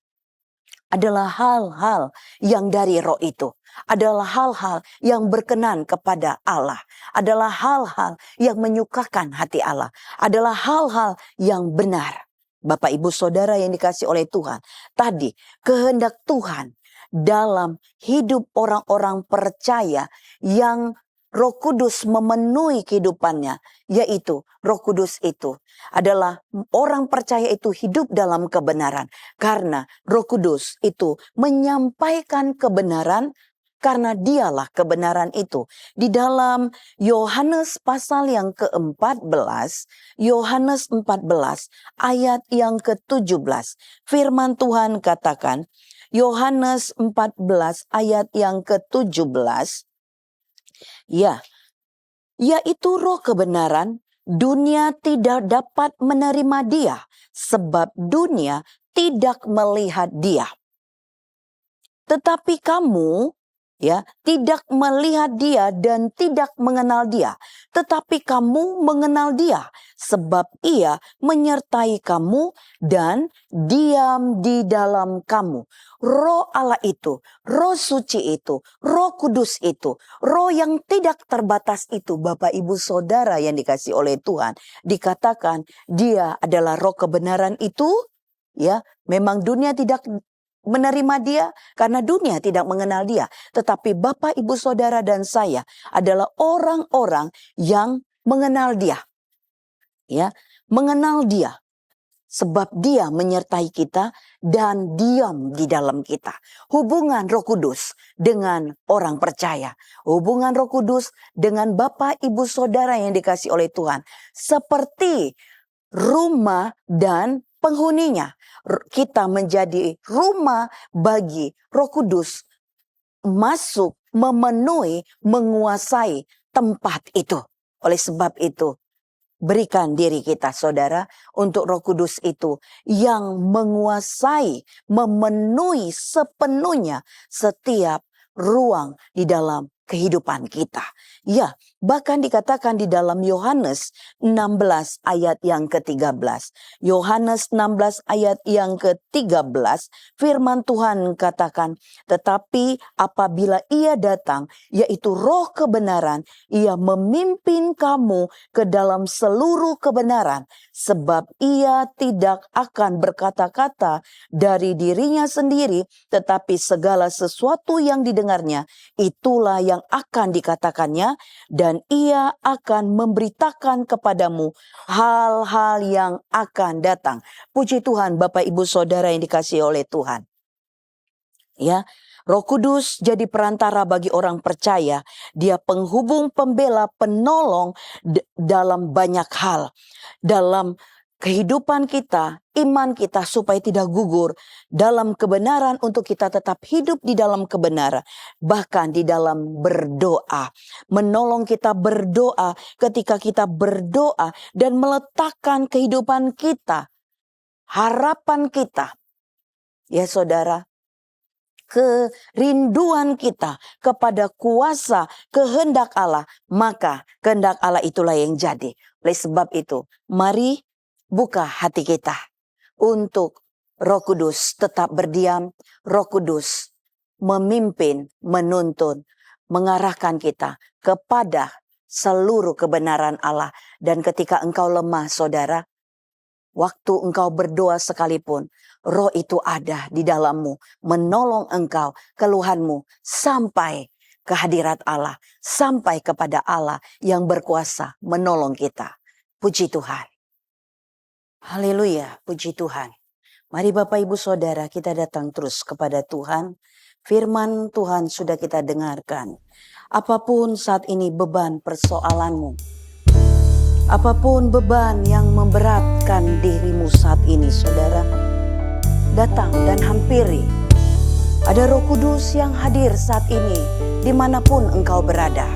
adalah hal-hal yang dari roh itu. Adalah hal-hal yang berkenan kepada Allah. Adalah hal-hal yang menyukakan hati Allah. Adalah hal-hal yang benar. Bapak, Ibu, Saudara yang dikasih oleh Tuhan. Tadi kehendak Tuhan dalam hidup orang-orang percaya yang Roh Kudus memenuhi kehidupannya, yaitu Roh Kudus itu adalah orang percaya itu hidup dalam kebenaran. Karena Roh Kudus itu menyampaikan kebenaran, karena dialah kebenaran itu. Di dalam Yohanes pasal yang ke-14, Yohanes 14 ayat yang ke-17, firman Tuhan katakan, Yohanes 14 ayat yang ke-17, ya, yaitu roh kebenaran, dunia tidak dapat menerima dia, sebab dunia tidak melihat dia. Tetapi kamu, ya, tidak melihat dia dan tidak mengenal dia. Tetapi kamu mengenal dia, sebab ia menyertai kamu dan diam di dalam kamu. Roh Allah itu, Roh Suci itu, Roh Kudus itu, Roh yang tidak terbatas itu, Bapak, Ibu, Saudara yang dikasih oleh Tuhan, dikatakan dia adalah roh kebenaran itu, ya, memang dunia tidak menerima dia karena dunia tidak mengenal dia. Tetapi Bapak, Ibu, Saudara dan saya adalah orang-orang yang mengenal dia. Ya, mengenal dia. Sebab dia menyertai kita dan diam di dalam kita. Hubungan Roh Kudus dengan orang percaya. Hubungan Roh Kudus dengan Bapak, Ibu, Saudara yang dikasih oleh Tuhan. Seperti rumah dan penghuninya. Kita menjadi rumah bagi Roh Kudus. Masuk, memenuhi, menguasai tempat itu. Oleh sebab itu, berikan diri kita, saudara, untuk Roh Kudus itu yang menguasai, memenuhi sepenuhnya setiap ruang di dalam kehidupan kita. Ya, bahkan dikatakan di dalam Yohanes 16 ayat yang ke-13. Yohanes 16 ayat yang ke-13, firman Tuhan katakan, tetapi apabila ia datang, yaitu roh kebenaran, ia memimpin kamu ke dalam seluruh kebenaran, sebab ia tidak akan berkata-kata dari dirinya sendiri, tetapi segala sesuatu yang didengarnya, itulah yang akan dikatakannya, dan ia akan memberitakan kepadamu hal-hal yang akan datang. Puji Tuhan, Bapak, Ibu, Saudara yang dikasihi oleh Tuhan. Ya, Roh Kudus jadi perantara bagi orang percaya. Dia penghubung, pembela, penolong dalam banyak hal. Dalam kehidupan kita, iman kita supaya tidak gugur dalam kebenaran, untuk kita tetap hidup di dalam kebenaran. Bahkan di dalam berdoa, menolong kita berdoa ketika kita berdoa dan meletakkan kehidupan kita, harapan kita, ya saudara, kerinduan kita kepada kuasa kehendak Allah, maka kehendak Allah itulah yang jadi. Oleh sebab itu, mari buka hati kita untuk Roh Kudus tetap berdiam. Roh Kudus memimpin, menuntun, mengarahkan kita kepada seluruh kebenaran Allah. Dan ketika engkau lemah, saudara, waktu engkau berdoa sekalipun, Roh itu ada di dalammu, menolong engkau, keluhanmu, sampai ke hadirat Allah, sampai kepada Allah yang berkuasa menolong kita. Puji Tuhan. Haleluya, puji Tuhan. Mari Bapak, Ibu, Saudara, kita datang terus kepada Tuhan. Firman Tuhan sudah kita dengarkan. Apapun saat ini beban persoalanmu, apapun beban yang memberatkan dirimu saat ini, saudara, datang dan hampiri. Ada Roh Kudus yang hadir saat ini dimanapun engkau berada.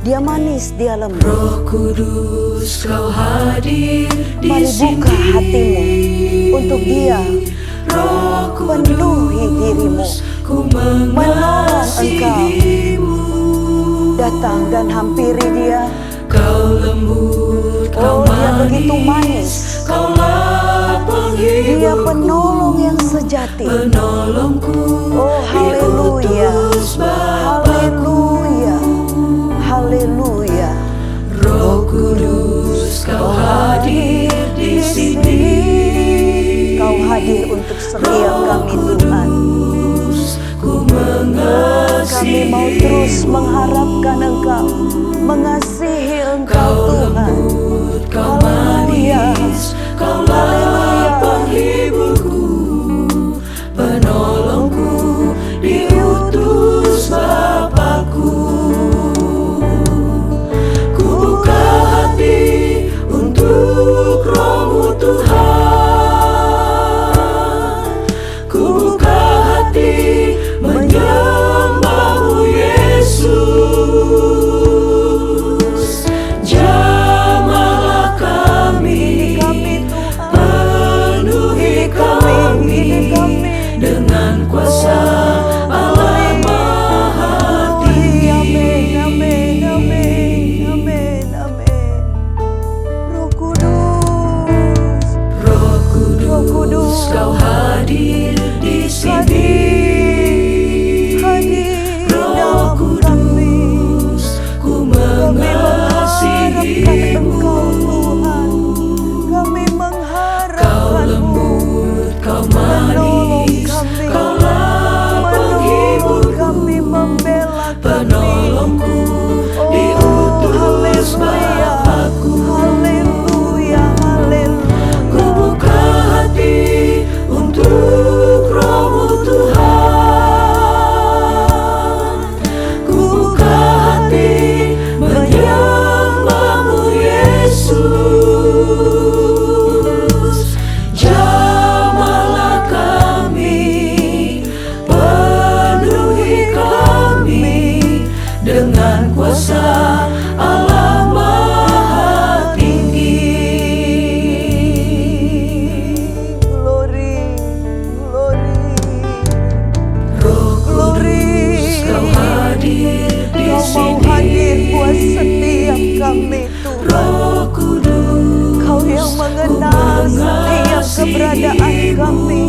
Dia manis, dia lembut. Roh Kudus, kau hadir di Mari buka hatimu untuk dia. Roh Penuhi dirimu, ku menolong engkau. mengasihimu. Datang dan hampiri dia. Kau lembut, Oh, dia begitu manis. Kaulah Dia penghiburku, penolong yang sejati. penolongku, Oh, haleluya. diutus Bapa. Haleluya. Haleluya. Roh Kudus, Kau hadir di sini. Kau hadir untuk setiap kami Tuhan. Ku Kami mau terus mengharapkan Engkau, mengasihi Engkau Tuhan. Kau Haleluya. manis, Kaulah penghiburku, penolongku, diutus Bapakku. Ku buka hati untuk Roh-Mu Tuhan. Ku buka hati menyembah-Mu Yesus. Jamahlah kami, penuhi kami dengan kuasa Allah Maha Tinggi. Amin, amin, amin, amin, amin. Roh Kudus, Roh Kudus, Roh Kudus, Kau hadir di sini. hadir Roh dalam kami. Kudus, ku Kami mengharapkan mengasihi-Mu. Engkau Tuhan. Kami Kau mengharapkan-Mu. lembut, Kau Menolong manis, kami, Kaulah menolong penghiburku, kami, membela kami. penolongku, Oh, diutus haleluya, Bapakku. haleluya, haleluya. Ku buka hati untuk Roh-Mu Tuhan. Ku buka hati menyembah-Mu Yesus. Jamahlah kami, penuhi kami dengan kuasa Allah Maha Tinggi. Glory, glory, Roh glory. Kudus, Kau hadir di Kau mau sini. hadir buat setiap kami Tuhan. Roh Kudus, Kau yang mengenal setiap keberadaan kami.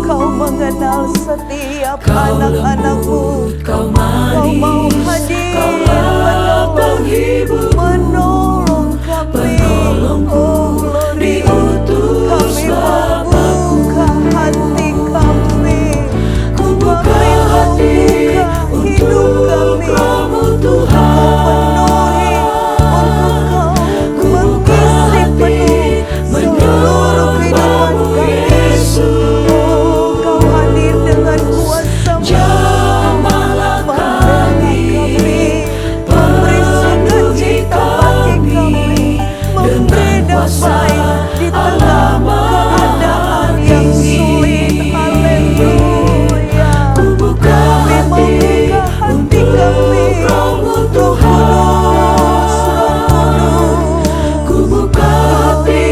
Kau mengenal setiap Kau anak-anak-Mu. lembut, Kau Kau mau manis, hadir Kaulah penghiburku, menolong kami. penolongku, Oh, glory. diutus Kami mau Bapakku. buka hati kami. Ku buka Kami mau hati buka hidup untuk kami. Roh-Mu Kau Tuhan. penuhi untuk Ku Kau buka mengisi hati penuh seluruh kehidupan menyembah-Mu kami. Yesus. Oh, Kau hadir dengan kuasa-Mu. Jamahlah Membela kami, kami, memberi penuhi sukacita bagi kami, memberi dengan kuasa damai di tengah Allah Maha keadaan yang Tinggi. sulit. Haleluya. Ku buka Kami mau hati buka hati untuk kami. Roh-Mu Roh Tuhan. Kudus, Ku buka hati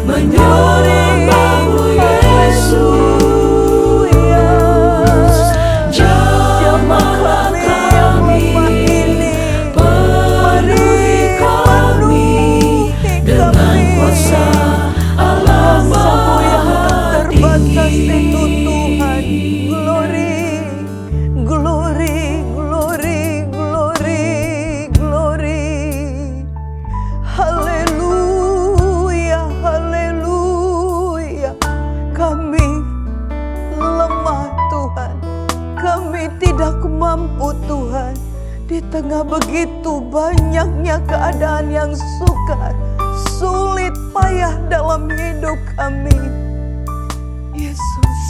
menyembah-Mu Yesus. Jamahlah kami, penuhi kami dengan kuasa Allah Maha terbatas itu Tinggi. Tuhan. Glory, glory, glory, glory, glory. Haleluya, haleluya. Kami lemah Tuhan. Kami tidak mampu Tuhan. Di tengah begitu banyaknya keadaan yang sukar, sulit, payah dalam hidup kami. Yesus,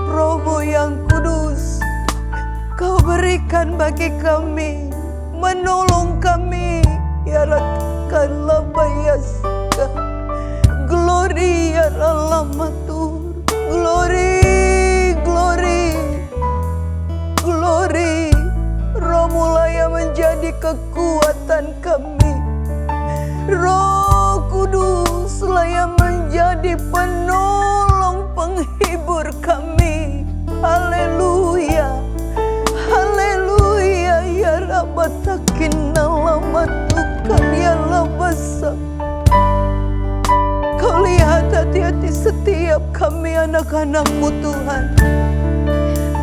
Roh-Mu yang kudus, Kau berikan bagi kami, menolong kami. Ya Rakanlah bayaska, glory ya Ralamatur, glory, glory, glory. Roh-Mu yang menjadi kekuatan kami. Roh Kuduslah yang menjadi penolong penghibur kami. Haleluya, haleluya. Ya Rabatakin nalamatukan ya labasa. anak-anak-Mu Tuhan.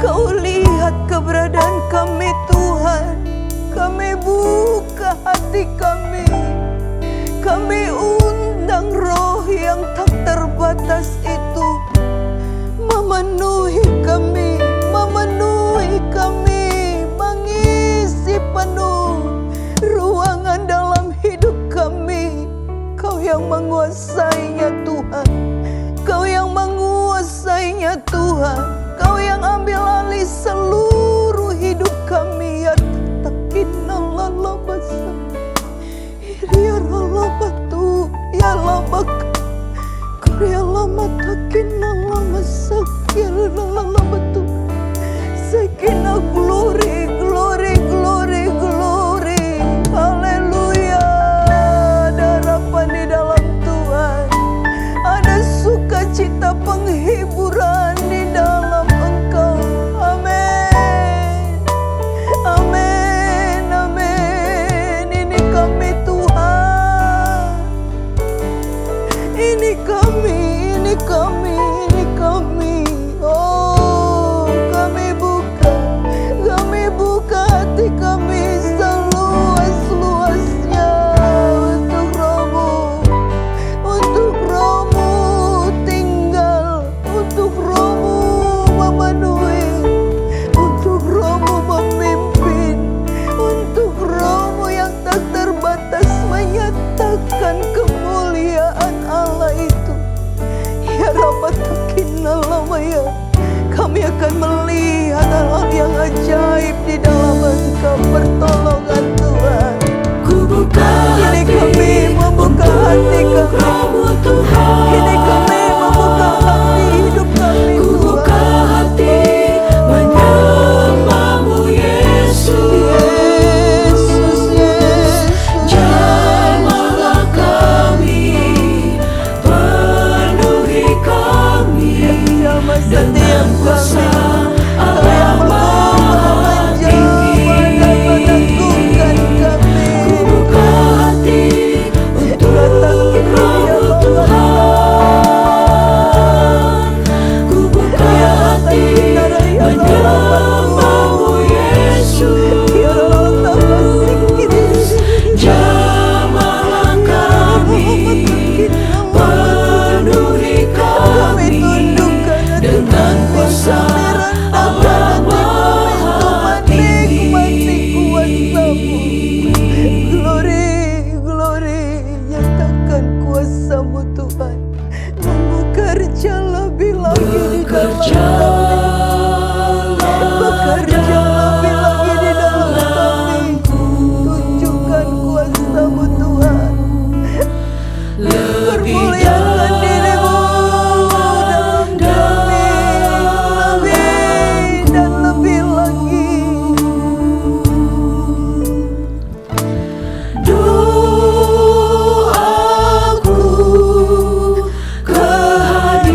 Kau lihat keberadaan kami Tuhan. Kami buka hati kami. Kami undang roh yang tak terbatas itu memenuhi kami, mengisi penuh ruangan dalam hidup kami. Kau yang menguasainya Tuhan, Kau yang menguasainya Tuhan, Kau yang ambil alih seluruh hidup kami. Ya takinallalabasa, ya lalabatu, ya labaka, Korea lama takinallamasa, ya lalabatu. Sekina glory, glory, glory, glory. Haleluya. Ada harapan di dalam Tuhan. Ada sukacita penghiburan di dalam Engkau. Amin. Amin. Amin. Ini kami Tuhan. Ini kami, ini kami, ini kami. Oh, kami buka hati kami seluas-luasnya untuk Roh-Mu tinggal, untuk Roh-Mu memenuhi, untuk Roh-Mu memimpin, untuk Roh-Mu yang tak terbatas menyatakan kemuliaan Allah itu. Ya Rabbatakinallamaya, kami akan melihat hal-hal yang ajaib di dalam Engkau, pertolongan Tuhan. Kini kami membuka hati kami, kini kami membuka hati hidup kami Tuhan. menyembah-Mu Yesus. Yesus, Yesus. Jamahlah kami, penuhi kami Jamah setiap dengan kami. kuasa Kau yang menjamah dan meneguhkan kami. Buka hati untuk Roh-Mu Tuhan. Ku buka hati menyembah-Mu Yesus. Jamahlah kami, penuhi kami dengan kuasa Allah Maha Tinggi. Glory, glory, nyatakan kuasa-Mu Tuhan. Bekerja lebih lagi di dalam kami. Bekerja lebih lagi di dalam kami. Tunjukkan kuasa-Mu Tuhan. Permuliakan diri-Mu dalam kami. Lebih dan lebih lagi. Doaku kehadiran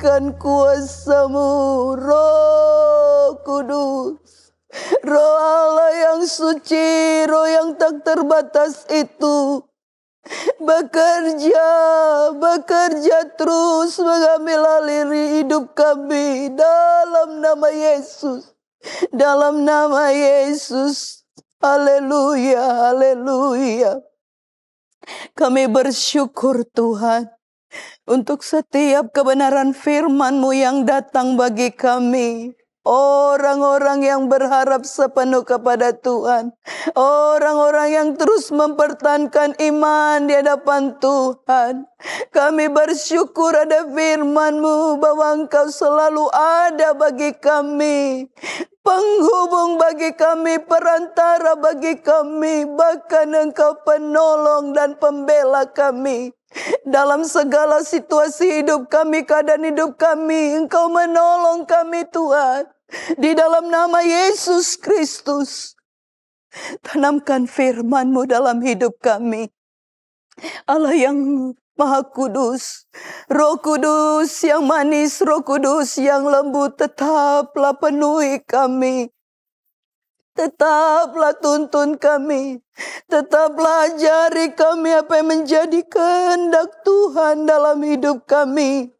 Nyatakan kuasa-Mu, Roh Kudus. Roh Allah yang suci, Roh yang tak terbatas itu. Bekerja terus mengambil alih hidup kami dalam nama Yesus. Dalam nama Yesus. Haleluya, haleluya. Kami bersyukur Tuhan untuk setiap kebenaran firman-Mu yang datang bagi kami. Orang-orang yang berharap sepenuh kepada Tuhan. Orang-orang yang terus mempertahankan iman di hadapan Tuhan. Kami bersyukur ada firman-Mu bahwa Engkau selalu ada bagi kami. Penghubung bagi kami, perantara bagi kami. Bahkan Engkau penolong dan pembela kami. Dalam segala situasi hidup kami, keadaan hidup kami, Engkau menolong kami Tuhan. Di dalam nama Yesus Kristus. Tanamkan firman-Mu dalam hidup kami. Allah yang Maha Kudus, Roh Kudus yang manis, Roh Kudus yang lembut, tetaplah penuhi kami. Tetaplah tuntun kami. Tetaplah ajari kami apa yang menjadi kehendak Tuhan dalam hidup kami.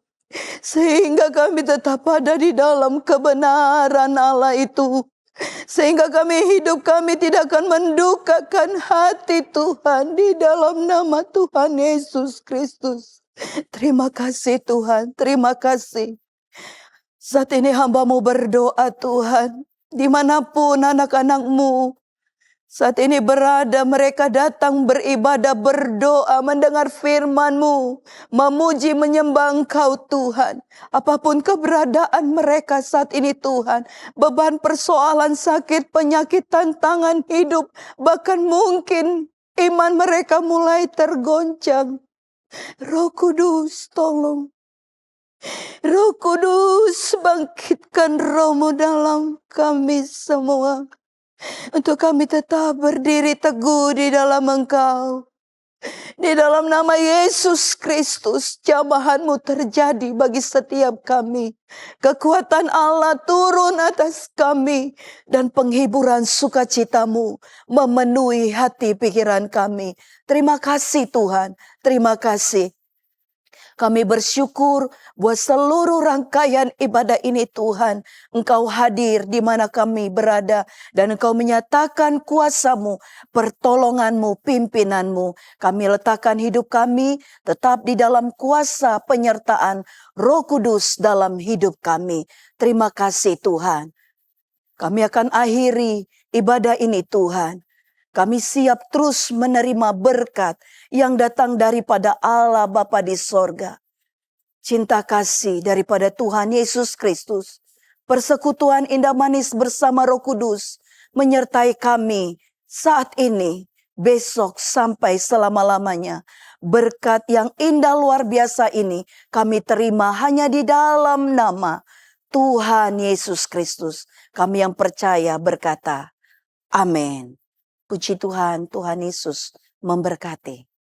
Sehingga kami tetap ada di dalam kebenaran Allah itu. Sehingga hidup kami tidak akan mendukakan hati Tuhan di dalam nama Tuhan Yesus Kristus. Terima kasih Tuhan, terima kasih. Saat ini hamba-Mu berdoa Tuhan. Dimanapun anak-anak-Mu saat ini berada, mereka datang beribadah, berdoa, mendengar firman-Mu, memuji, menyembah Engkau Tuhan. Apapun keberadaan mereka saat ini Tuhan, beban persoalan sakit, penyakit, tantangan hidup, bahkan mungkin iman mereka mulai tergoncang. Roh Kudus tolong. Roh Kudus bangkitkan Roh-Mu dalam kami semua. Untuk kami tetap berdiri teguh di dalam Engkau. Di dalam nama Yesus Kristus, jamahan-Mu terjadi bagi setiap kami. Kekuatan Allah turun atas kami. Dan penghiburan sukacita-Mu memenuhi hati pikiran kami. Terima kasih Tuhan, terima kasih. Kami bersyukur buat seluruh rangkaian ibadah ini Tuhan. Engkau hadir di mana kami berada. Dan Engkau menyatakan kuasa-Mu, pertolongan-Mu, pimpinan-Mu. Kami letakkan hidup kami tetap di dalam kuasa penyertaan Roh Kudus dalam hidup kami. Terima kasih Tuhan. Kami akan akhiri ibadah ini Tuhan. Kami siap terus menerima berkat yang datang daripada Allah Bapa di sorga. Cinta kasih daripada Tuhan Yesus Kristus. Persekutuan indah manis bersama Roh Kudus menyertai kami saat ini, besok sampai selama-lamanya. Berkat yang indah luar biasa ini kami terima hanya di dalam nama Tuhan Yesus Kristus. Kami yang percaya berkata, amin. Puji Tuhan, Tuhan Yesus memberkati.